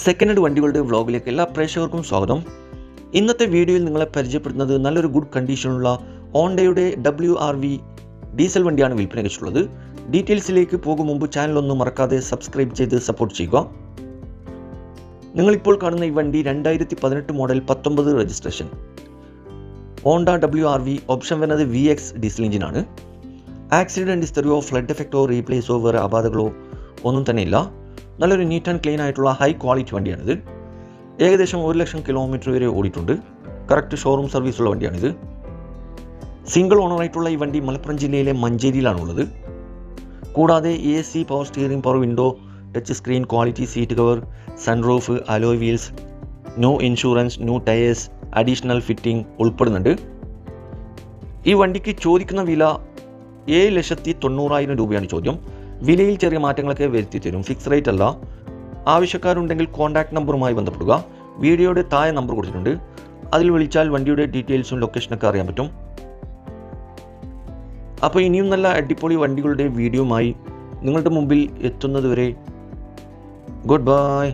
Second hand വണ്ടികളുടെ വ്ളോഗിലേക്ക് എല്ലാ പ്രേക്ഷകർക്കും സ്വാഗതം. ഇന്നത്തെ വീഡിയോയിൽ നിങ്ങളെ പരിചയപ്പെടുന്നത് നല്ലൊരു ഗുഡ് കണ്ടീഷനുള്ള ഹോണ്ടയുടെ WRV ഡീസൽ വണ്ടിയാണ് വിൽപ്പനയ്ക്ക് വെച്ചിട്ടുള്ളത്. ഡീറ്റെയിൽസിലേക്ക് പോകും മുമ്പ് ചാനൽ ഒന്നും മറക്കാതെ സബ്സ്ക്രൈബ് ചെയ്ത് സപ്പോർട്ട് ചെയ്യുക. നിങ്ങളിപ്പോൾ കാണുന്ന ഈ വണ്ടി 2018 model 19 registration Honda WRV. Option വരുന്നത് VX ഡീസൽ എഞ്ചിനാണ്. ആക്സിഡൻറ്റ് ഹിസ്റ്ററിയോ ഫ്ലഡ് എഫക്റ്റോ റീപ്ലേസോ വേറെ അപാധകളോ ഒന്നും തന്നെ ഇല്ല. നല്ലൊരു നീറ്റ് ആൻഡ് ക്ലീൻ ആയിട്ടുള്ള ഹൈ ക്വാളിറ്റി വണ്ടിയാണിത്. ഏകദേശം 1,00,000 കിലോമീറ്റർ വരെ ഓടിയിട്ടുണ്ട്. കറക്റ്റ് ഷോറൂം സർവീസുള്ള വണ്ടിയാണിത്. സിംഗിൾ ഓണറായിട്ടുള്ള ഈ വണ്ടി മലപ്പുറം ജില്ലയിലെ മഞ്ചേരിയിലാണുള്ളത്. കൂടാതെ AC, power steering, power window, touch screen, quality seat cover, sunroof, alloy wheels, new insurance, new tyres, additional fitting ഉൾപ്പെടുന്നുണ്ട്. ഈ വണ്ടിക്ക് ചോദിക്കുന്ന വില 7,90,000 രൂപയാണ് ചോദ്യം. വിലയിൽ ചെറിയ മാറ്റങ്ങളൊക്കെ വരുത്തി തരും. ഫിക്സ് റേറ്റ് അല്ല. ആവശ്യക്കാരുണ്ടെങ്കിൽ കോൺടാക്ട് നമ്പറുമായി ബന്ധപ്പെടുക. വീഡിയോയുടെ താഴെ നമ്പർ കൊടുത്തിട്ടുണ്ട്. അതിൽ വിളിച്ചാൽ വണ്ടിയുടെ ഡീറ്റെയിൽസും ലൊക്കേഷനൊക്കെ അറിയാൻ പറ്റും. അപ്പോൾ ഇനിയും നല്ല അടിപൊളി വണ്ടികളുടെ വീഡിയോയുമായി നിങ്ങളുടെ മുമ്പിൽ എത്തുന്നതുവരെ ഗുഡ് ബൈ.